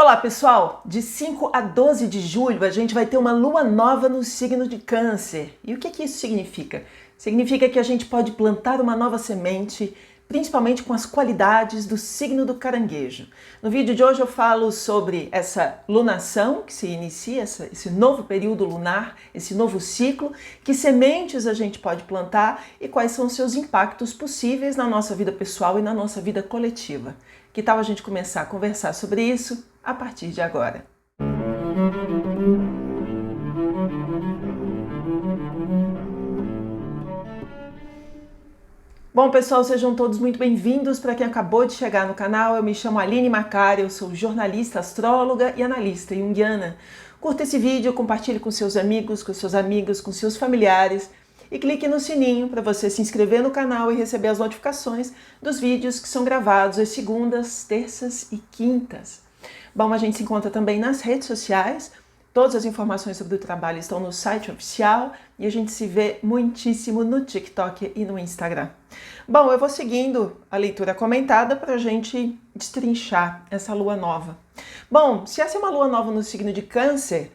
Olá pessoal, de 5 a 12 de julho a gente vai ter uma lua nova no signo de Câncer. E o que isso significa? Significa que a gente pode plantar uma nova semente, principalmente com as qualidades do signo do Caranguejo. No vídeo de hoje eu falo sobre essa lunação que se inicia, esse novo período lunar, esse novo ciclo, que sementes a gente pode plantar e quais são os seus impactos possíveis na nossa vida pessoal e na nossa vida coletiva. Que tal a gente começar a conversar sobre isso a partir de agora? Bom, pessoal, sejam todos muito bem-vindos. Para quem acabou de chegar no canal, eu me chamo Aline Macari, eu sou jornalista, astróloga e analista junguiana. Curta esse vídeo, compartilhe com seus amigos, com suas amigas, com seus familiares e clique no sininho para você se inscrever no canal e receber as notificações dos vídeos que são gravados às segundas, terças e quintas. Bom, a gente se encontra também nas redes sociais, todas as informações sobre o trabalho estão no site oficial e a gente se vê muitíssimo no TikTok e no Instagram. Bom, eu vou seguindo a leitura comentada para a gente destrinchar essa lua nova. Bom, se essa é uma lua nova no signo de Câncer,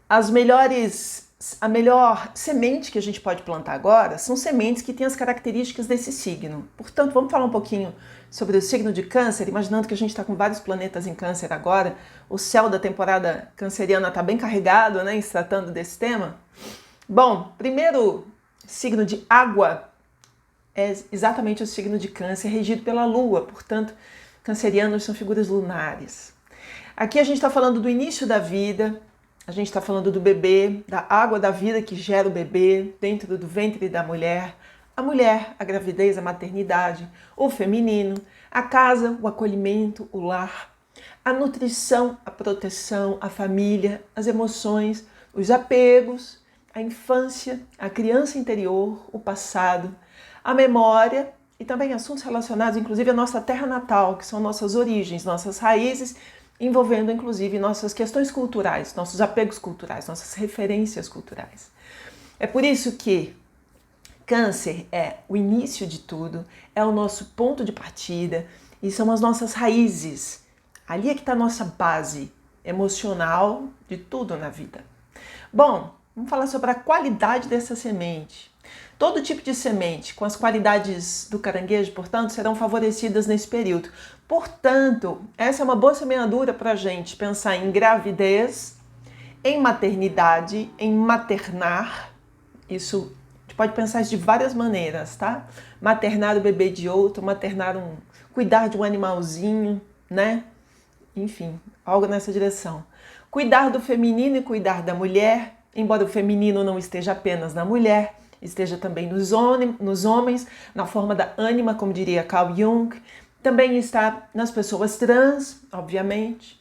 a melhor semente que a gente pode plantar agora são sementes que têm as características desse signo. Portanto, vamos falar um pouquinho sobre o signo de Câncer, imaginando que a gente está com vários planetas em Câncer agora. O céu da temporada canceriana está bem carregado, né, em se tratando desse tema. Bom, primeiro signo de água é exatamente o signo de Câncer, regido pela Lua. Portanto, cancerianos são figuras lunares. Aqui a gente está falando do início da vida. A gente está falando do bebê, da água da vida que gera o bebê dentro do ventre da mulher, a gravidez, a maternidade, o feminino, a casa, o acolhimento, o lar, a nutrição, a proteção, a família, as emoções, os apegos, a infância, a criança interior, o passado, a memória e também assuntos relacionados, inclusive, à nossa terra natal, que são nossas origens, nossas raízes, envolvendo inclusive nossas questões culturais, nossos apegos culturais, nossas referências culturais. É por isso que Câncer é o início de tudo, é o nosso ponto de partida e são as nossas raízes. Ali é que está a nossa base emocional de tudo na vida. Bom, vamos falar sobre a qualidade dessa semente. Todo tipo de semente com as qualidades do caranguejo, portanto, serão favorecidas nesse período. Portanto, essa é uma boa semeadura para a gente pensar em gravidez, em maternidade, em maternar. Isso, a gente pode pensar isso de várias maneiras, tá? Maternar o bebê de outro, cuidar de um animalzinho, né? Enfim, algo nessa direção. Cuidar do feminino e cuidar da mulher, embora o feminino não esteja apenas na mulher, esteja também nos homens, na forma da ânima, como diria Carl Jung. Também está nas pessoas trans, obviamente.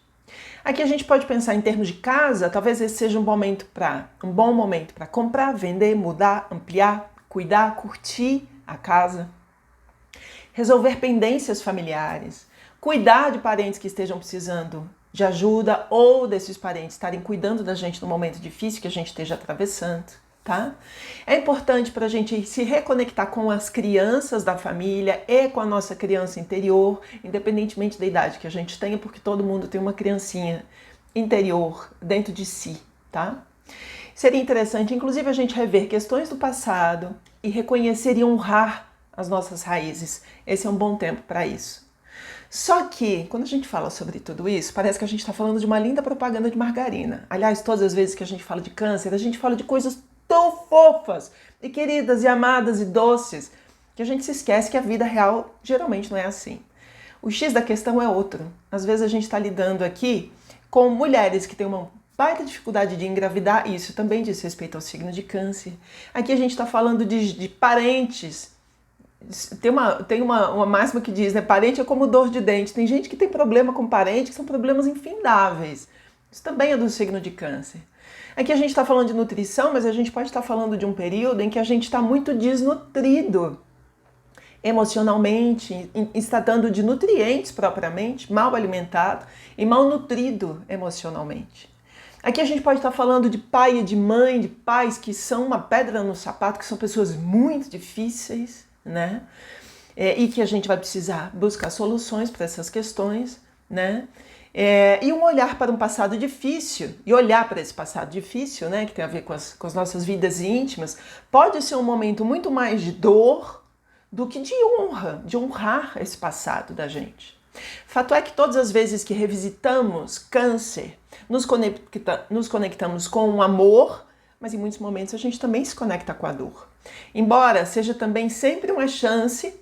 Aqui a gente pode pensar em termos de casa, talvez esse seja um bom momento para comprar, vender, mudar, ampliar, cuidar, curtir a casa, resolver pendências familiares, cuidar de parentes que estejam precisando de ajuda ou desses parentes estarem cuidando da gente no momento difícil que a gente esteja atravessando. Tá? É importante para a gente se reconectar com as crianças da família e com a nossa criança interior, independentemente da idade que a gente tenha, porque todo mundo tem uma criancinha interior dentro de si, tá? Seria interessante, inclusive, a gente rever questões do passado e reconhecer e honrar as nossas raízes. Esse é um bom tempo para isso. Só que, quando a gente fala sobre tudo isso, parece que a gente está falando de uma linda propaganda de margarina. Aliás, todas as vezes que a gente fala de câncer, a gente fala de coisas tão fofas e queridas e amadas e doces que a gente se esquece que a vida real geralmente não é assim. O X da questão é outro. Às vezes a gente está lidando aqui com mulheres que têm uma baita dificuldade de engravidar, e isso também diz respeito ao signo de Câncer. Aqui a gente está falando de parentes. Tem uma máxima que diz, né? Parente é como dor de dente. Tem gente que tem problema com parente que são problemas infindáveis. Isso também é do signo de Câncer. Aqui a gente está falando de nutrição, mas a gente pode estar falando de um período em que a gente está muito desnutrido emocionalmente, está dando de nutrientes propriamente, mal alimentado e mal nutrido emocionalmente. Aqui a gente pode estar falando de pai e de mãe, de pais que são uma pedra no sapato, que são pessoas muito difíceis, né? E que a gente vai precisar buscar soluções para essas questões, né? E um olhar para um passado difícil, e olhar para esse passado difícil, né, que tem a ver com as nossas vidas íntimas, pode ser um momento muito mais de dor do que de honra, de honrar esse passado da gente. Fato é que todas as vezes que revisitamos Câncer, nos conectamos com o amor, mas em muitos momentos a gente também se conecta com a dor. Embora seja também sempre uma chance,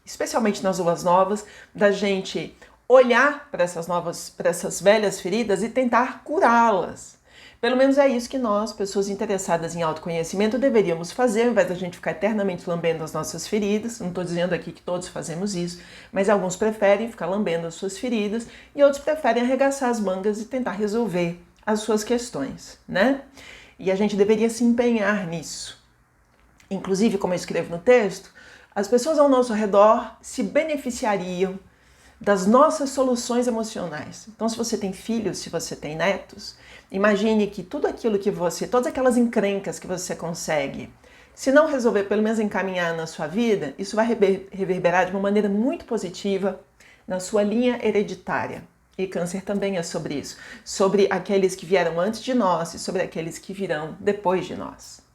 especialmente nas luas novas, da gente olhar para essas velhas feridas e tentar curá-las. Pelo menos é isso que nós, pessoas interessadas em autoconhecimento, deveríamos fazer, ao invés da gente ficar eternamente lambendo as nossas feridas. Não estou dizendo aqui que todos fazemos isso, mas alguns preferem ficar lambendo as suas feridas e outros preferem arregaçar as mangas e tentar resolver as suas questões, né? E a gente deveria se empenhar nisso. Inclusive, como eu escrevo no texto, as pessoas ao nosso redor se beneficiariam das nossas soluções emocionais. Então, se você tem filhos, se você tem netos, imagine que tudo aquilo que todas aquelas encrencas que você consegue, se não resolver, pelo menos encaminhar na sua vida, isso vai reverberar de uma maneira muito positiva na sua linha hereditária. E Câncer também é sobre isso, sobre aqueles que vieram antes de nós e sobre aqueles que virão depois de nós.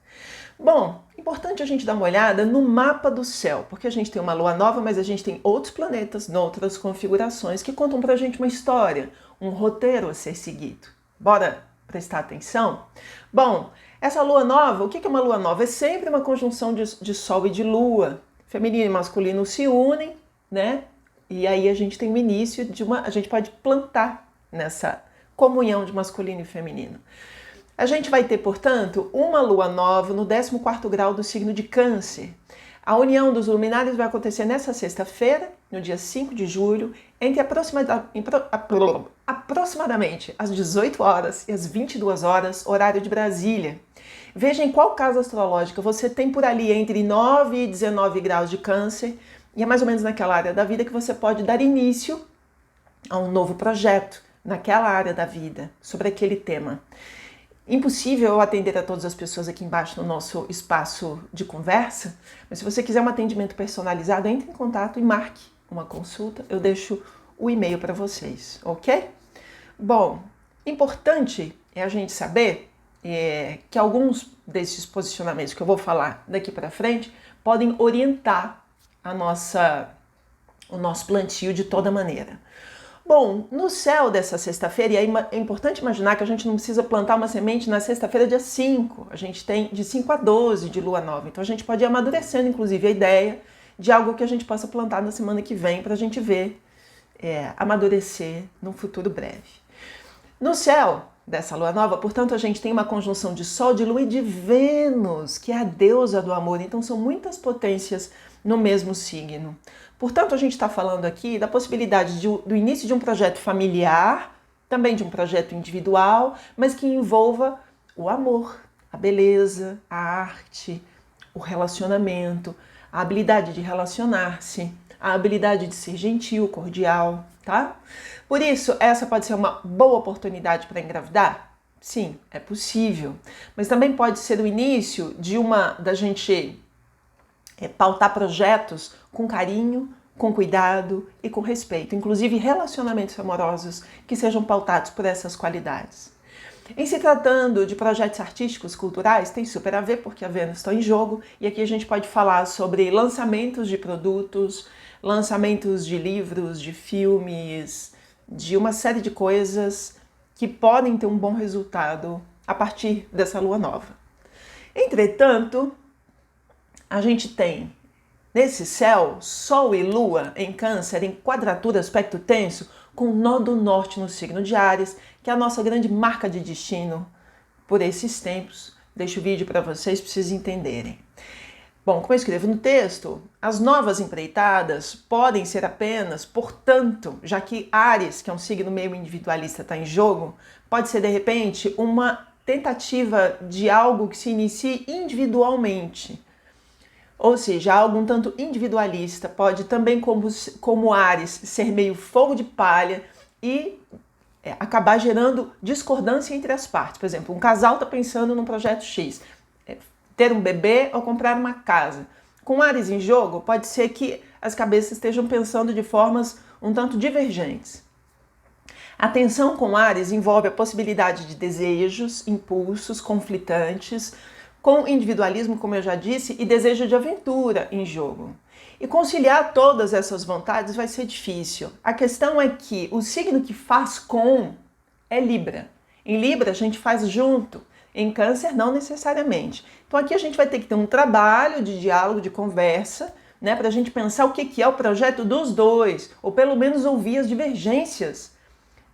Bom, importante a gente dar uma olhada no mapa do céu, porque a gente tem uma lua nova, mas a gente tem outros planetas, outras configurações que contam pra gente uma história, um roteiro a ser seguido. Bora prestar atenção? Bom, essa lua nova, o que é uma lua nova? É sempre uma conjunção de Sol e de Lua. Feminino e masculino se unem, né? E aí a gente tem o início a gente pode plantar nessa comunhão de masculino e feminino. A gente vai ter, portanto, uma lua nova no 14º grau do signo de Câncer. A união dos luminares vai acontecer nessa sexta-feira, no dia 5 de julho, entre aproximadamente às 18 horas e às 22 horas, horário de Brasília. Veja em qual casa astrológica você tem por ali entre 9 e 19 graus de Câncer, e é mais ou menos naquela área da vida que você pode dar início a um novo projeto, naquela área da vida, sobre aquele tema. Impossível eu atender a todas as pessoas aqui embaixo no nosso espaço de conversa, mas se você quiser um atendimento personalizado, entre em contato e marque uma consulta. Eu deixo o e-mail para vocês, ok? Bom, importante é a gente saber que alguns desses posicionamentos que eu vou falar daqui para frente podem orientar o nosso plantio de toda maneira. Bom, no céu dessa sexta-feira, e é importante imaginar que a gente não precisa plantar uma semente na sexta-feira dia 5, a gente tem de 5 a 12 de lua nova, então a gente pode ir amadurecendo inclusive a ideia de algo que a gente possa plantar na semana que vem para a gente ver amadurecer num futuro breve. No céu dessa lua nova, portanto, a gente tem uma conjunção de Sol, de Lua e de Vênus, que é a deusa do amor, então são muitas potências no mesmo signo. Portanto, a gente está falando aqui da possibilidade do início de um projeto familiar, também de um projeto individual, mas que envolva o amor, a beleza, a arte, o relacionamento, a habilidade de relacionar-se, a habilidade de ser gentil, cordial, tá? Por isso, essa pode ser uma boa oportunidade para engravidar? Sim, é possível. Mas também pode ser o início da gente pautar projetos com carinho, com cuidado e com respeito, inclusive relacionamentos amorosos que sejam pautados por essas qualidades. Em se tratando de projetos artísticos, culturais, tem super a ver porque a Vênus está em jogo e aqui a gente pode falar sobre lançamentos de produtos, lançamentos de livros, de filmes, de uma série de coisas que podem ter um bom resultado a partir dessa lua nova. Entretanto, a gente tem nesse céu Sol e Lua em Câncer em quadratura, aspecto tenso, com o nó do norte no signo de Áries, que é a nossa grande marca de destino por esses tempos. Deixo o vídeo para vocês entenderem. Bom, como eu escrevo no texto, as novas empreitadas podem ser apenas, portanto, já que Áries, que é um signo meio individualista, está em jogo, pode ser de repente uma tentativa de algo que se inicie individualmente. Ou seja, algo um tanto individualista, pode também, como Áries, ser meio fogo de palha e acabar gerando discordância entre as partes. Por exemplo, um casal está pensando num projeto X, ter um bebê ou comprar uma casa. Com Áries em jogo, pode ser que as cabeças estejam pensando de formas um tanto divergentes. A tensão com Áries envolve a possibilidade de desejos, impulsos conflitantes, com individualismo, como eu já disse, e desejo de aventura em jogo. E conciliar todas essas vontades vai ser difícil. A questão é que o signo que faz com é Libra. Em Libra a gente faz junto, em Câncer não necessariamente. Então aqui a gente vai ter que ter um trabalho de diálogo, de conversa, né, para a gente pensar o que é o projeto dos dois, ou pelo menos ouvir as divergências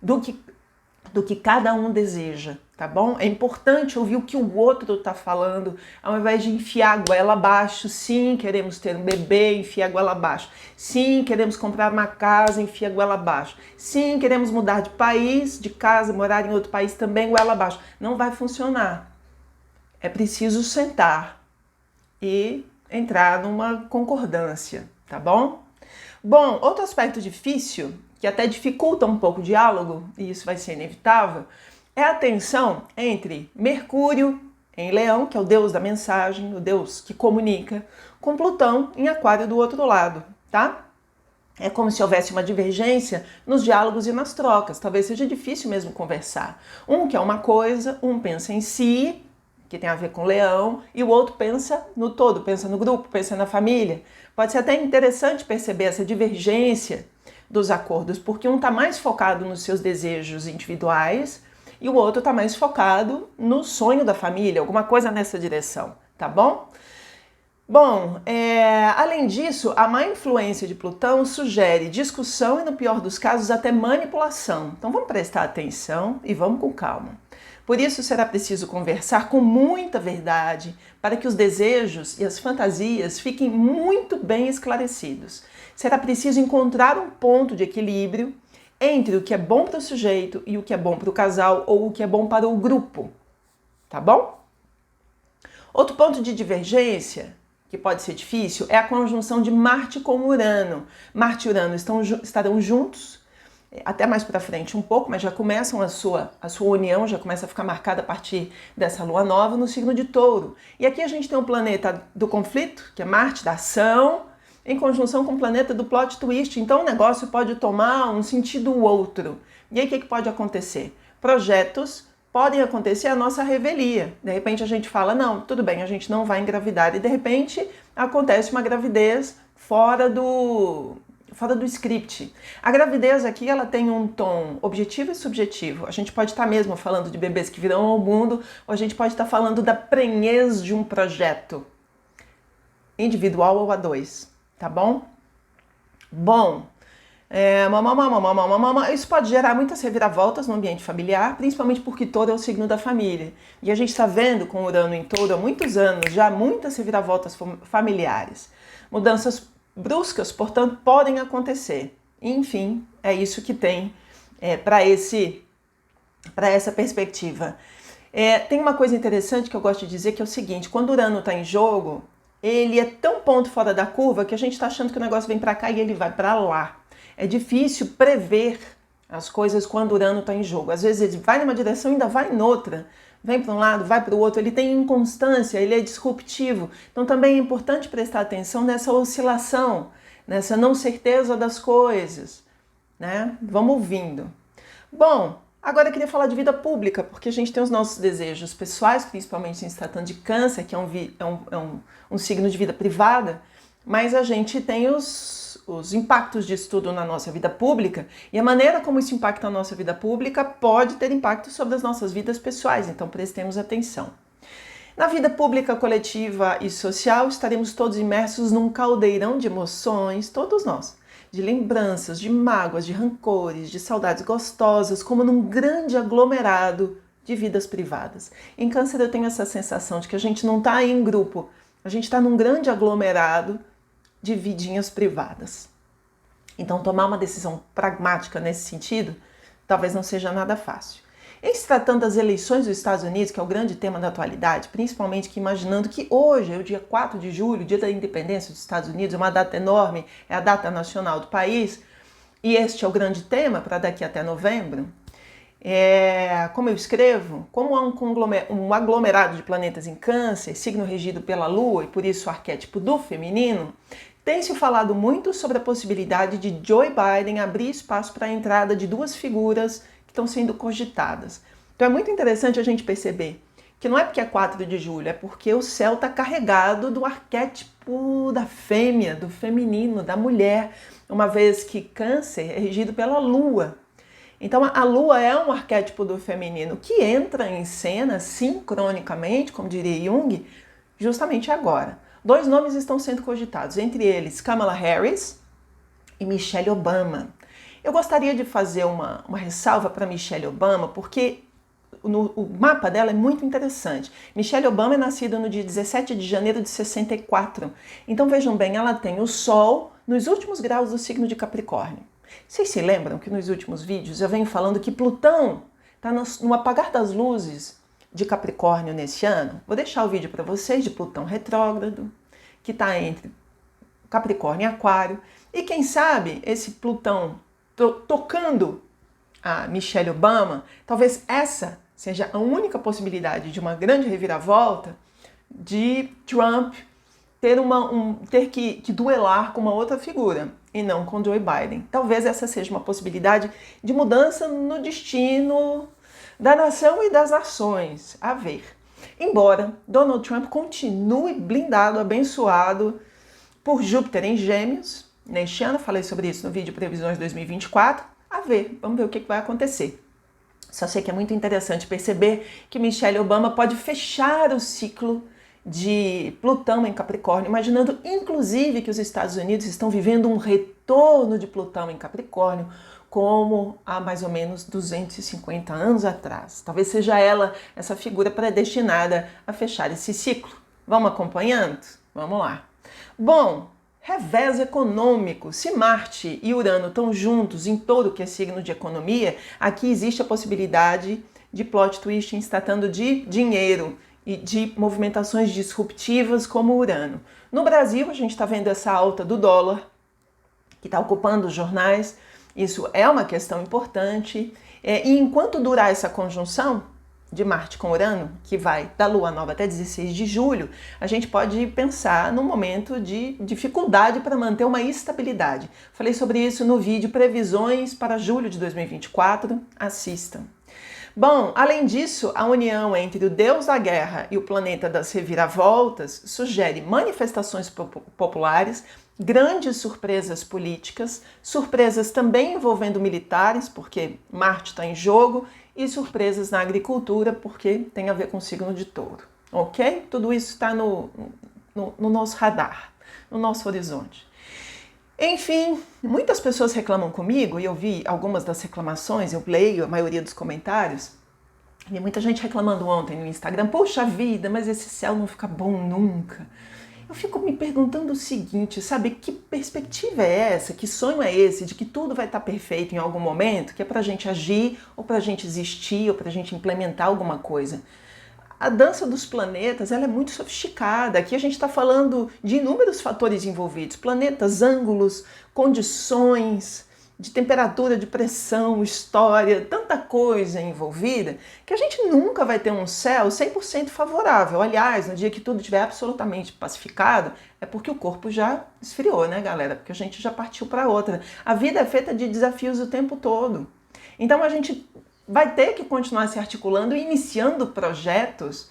do que cada um deseja, tá bom? É importante ouvir o que o outro está falando, ao invés de enfiar a goela abaixo. Sim, queremos ter um bebê, enfia a goela abaixo. Sim, queremos comprar uma casa, enfia a goela abaixo. Sim, queremos mudar de país, de casa, morar em outro país também, goela abaixo. Não vai funcionar. É preciso sentar e entrar numa concordância, tá bom? Bom, outro aspecto difícil, que até dificulta um pouco o diálogo, e isso vai ser inevitável, é a tensão entre Mercúrio em Leão, que é o deus da mensagem, o deus que comunica, com Plutão em Aquário do outro lado, tá? É como se houvesse uma divergência nos diálogos e nas trocas. Talvez seja difícil mesmo conversar. Um quer uma coisa, um pensa em si, que tem a ver com Leão, e o outro pensa no todo, pensa no grupo, pensa na família. Pode ser até interessante perceber essa divergência dos acordos, porque um está mais focado nos seus desejos individuais e o outro está mais focado no sonho da família, alguma coisa nessa direção, tá bom? Bom, além disso, a má influência de Plutão sugere discussão e, no pior dos casos, até manipulação. Então vamos prestar atenção e vamos com calma. Por isso será preciso conversar com muita verdade para que os desejos e as fantasias fiquem muito bem esclarecidos. Será preciso encontrar um ponto de equilíbrio entre o que é bom para o sujeito e o que é bom para o casal ou o que é bom para o grupo, tá bom? Outro ponto de divergência, que pode ser difícil, é a conjunção de Marte com Urano. Marte e Urano estarão juntos, até mais para frente um pouco, mas já começam a sua união, já começa a ficar marcada a partir dessa lua nova no signo de Touro. E aqui a gente tem um planeta do conflito, que é Marte, da ação, em conjunção com o planeta do plot twist. Então o negócio pode tomar um sentido outro. E aí o que pode acontecer? Projetos podem acontecer a nossa revelia. De repente a gente fala, não, tudo bem, a gente não vai engravidar. E de repente acontece uma gravidez fora do script. A gravidez aqui, ela tem um tom objetivo e subjetivo. A gente pode estar mesmo falando de bebês que virão ao mundo, ou a gente pode estar falando da prenhez de um projeto individual ou a dois, tá bom? Bom, isso pode gerar muitas reviravoltas no ambiente familiar, principalmente porque Touro é o signo da família. E a gente está vendo com Urano em Touro há muitos anos já muitas reviravoltas familiares. Mudanças bruscas, portanto, podem acontecer. Enfim, é isso que tem para essa perspectiva. Tem uma coisa interessante que eu gosto de dizer, que é o seguinte: quando Urano está em jogo, ele é tão ponto fora da curva que a gente está achando que o negócio vem para cá e ele vai para lá. É difícil prever as coisas quando Urano está em jogo. Às vezes ele vai numa direção e ainda vai em outra. Vem para um lado, vai para o outro. Ele tem inconstância, ele é disruptivo. Então também é importante prestar atenção nessa oscilação, nessa não certeza das coisas, né? Vamos ouvindo. Bom, agora eu queria falar de vida pública, porque a gente tem os nossos desejos pessoais, principalmente em se tratando de Câncer, que é um signo de vida privada, mas a gente tem os impactos disso tudo na nossa vida pública, e a maneira como isso impacta a nossa vida pública pode ter impacto sobre as nossas vidas pessoais, então prestemos atenção. Na vida pública, coletiva e social, estaremos todos imersos num caldeirão de emoções, todos nós, de lembranças, de mágoas, de rancores, de saudades gostosas, como num grande aglomerado de vidas privadas. Em Câncer eu tenho essa sensação de que a gente não está em grupo, a gente está num grande aglomerado de vidinhas privadas. Então tomar uma decisão pragmática nesse sentido talvez não seja nada fácil. Em se tratando das eleições dos Estados Unidos, que é o grande tema da atualidade, principalmente que imaginando que hoje é o dia 4 de julho, dia da independência dos Estados Unidos, é uma data enorme, é a data nacional do país, e este é o grande tema para daqui até novembro. Como eu escrevo, como há um aglomerado de planetas em Câncer, signo regido pela Lua e por isso o arquétipo do feminino, tem se falado muito sobre a possibilidade de Joe Biden abrir espaço para a entrada de duas figuras que estão sendo cogitadas. Então é muito interessante a gente perceber que não é porque é 4 de julho, é porque o céu está carregado do arquétipo da fêmea, do feminino, da mulher, uma vez que Câncer é regido pela Lua. Então a Lua é um arquétipo do feminino que entra em cena sincronicamente, como diria Jung, justamente agora. 2 nomes estão sendo cogitados, entre eles Kamala Harris e Michelle Obama. Eu gostaria de fazer uma ressalva para Michelle Obama, porque o mapa dela é muito interessante. Michelle Obama é nascida no dia 17 de janeiro de 64. Então vejam bem, ela tem o Sol nos últimos graus do signo de Capricórnio. Vocês se lembram que nos últimos vídeos eu venho falando que Plutão está no apagar das luzes de Capricórnio nesse ano? Vou deixar o vídeo para vocês de Plutão retrógrado, que está entre Capricórnio e Aquário. E quem sabe esse Plutão tocando a Michelle Obama, talvez essa seja a única possibilidade de uma grande reviravolta de Trump ter que duelar com uma outra figura e não com Joe Biden. Talvez essa seja uma possibilidade de mudança no destino da nação e das nações. A ver. Embora Donald Trump continue blindado, abençoado por Júpiter em Gêmeos, neste ano, falei sobre isso no vídeo Previsões 2024, a ver, vamos ver o que vai acontecer. Só sei que é muito interessante perceber que Michelle Obama pode fechar o ciclo de Plutão em Capricórnio, imaginando inclusive que os Estados Unidos estão vivendo um retorno de Plutão em Capricórnio, como há mais ou menos 250 anos atrás. Talvez seja ela essa figura predestinada a fechar esse ciclo. Vamos acompanhando? Vamos lá. Bom, revés econômico. Se Marte e Urano estão juntos em todo que é signo de economia, aqui existe a possibilidade de plot twist em se tratando de dinheiro e de movimentações disruptivas como Urano. No Brasil, a gente está vendo essa alta do dólar, que está ocupando os jornais. Isso é uma questão importante. E enquanto durar essa conjunção de Marte com Urano, que vai da Lua Nova até 16 de julho, a gente pode pensar num momento de dificuldade para manter uma estabilidade. Falei sobre isso no vídeo Previsões para julho de 2024. Assistam. Bom, além disso, a união entre o deus da guerra e o planeta das reviravoltas sugere manifestações populares, grandes surpresas políticas, surpresas também envolvendo militares, porque Marte está em jogo, e surpresas na agricultura, porque tem a ver com o signo de Touro, ok? Tudo isso está no nosso radar, no nosso horizonte. Enfim, muitas pessoas reclamam comigo, e eu vi algumas das reclamações, eu leio a maioria dos comentários, e muita gente reclamando ontem no Instagram, poxa vida, mas esse céu não fica bom nunca. Eu fico me perguntando o seguinte, sabe, que perspectiva é essa, que sonho é esse de que tudo vai estar perfeito em algum momento, que é pra gente agir, ou pra gente existir, ou pra gente implementar alguma coisa? A dança dos planetas, ela é muito sofisticada. Aqui a gente está falando de inúmeros fatores envolvidos, planetas, ângulos, condições, de temperatura, de pressão, história, tanta coisa envolvida, que a gente nunca vai ter um céu 100% favorável. Aliás, no dia que tudo estiver absolutamente pacificado, é porque o corpo já esfriou, né, galera? Porque a gente já partiu para outra. A vida é feita de desafios o tempo todo. Então a gente vai ter que continuar se articulando e iniciando projetos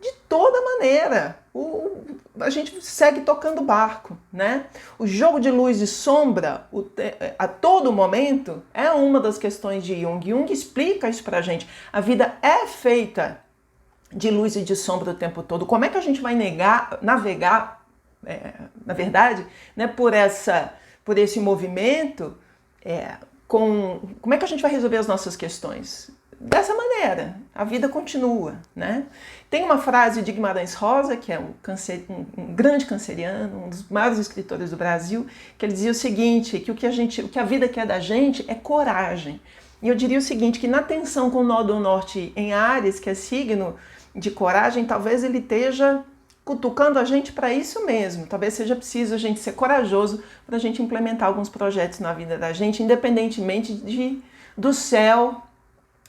de toda maneira. A gente segue tocando barco, né? O jogo de luz e sombra a todo momento é uma das questões de Jung. Jung explica isso pra gente. A vida é feita de luz e de sombra o tempo todo. Como é que a gente vai navegar, na verdade, né, por esse movimento, como é que a gente vai resolver as nossas questões? Dessa maneira, a vida continua, né? Tem uma frase de Guimarães Rosa, que é um grande canceriano, um dos maiores escritores do Brasil, que ele dizia o seguinte, que o que a vida quer da gente é coragem. E eu diria o seguinte, que na tensão com o nó do norte em Áries, que é signo de coragem, talvez ele esteja cutucando a gente para isso mesmo. Talvez seja preciso a gente ser corajoso para a gente implementar alguns projetos na vida da gente, independentemente do céu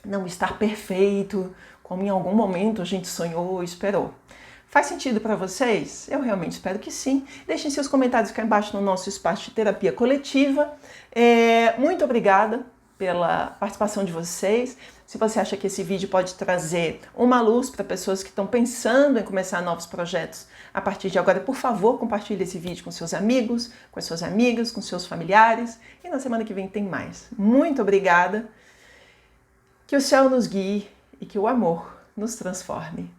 não estar perfeito, como em algum momento a gente sonhou ou esperou. Faz sentido para vocês? Eu realmente espero que sim. Deixem seus comentários aqui embaixo no nosso espaço de terapia coletiva. Muito obrigada pela participação de vocês. Se você acha que esse vídeo pode trazer uma luz para pessoas que estão pensando em começar novos projetos a partir de agora, por favor, compartilhe esse vídeo com seus amigos, com as suas amigas, com seus familiares. E na semana que vem tem mais. Muito obrigada. Que o céu nos guie e que o amor nos transforme.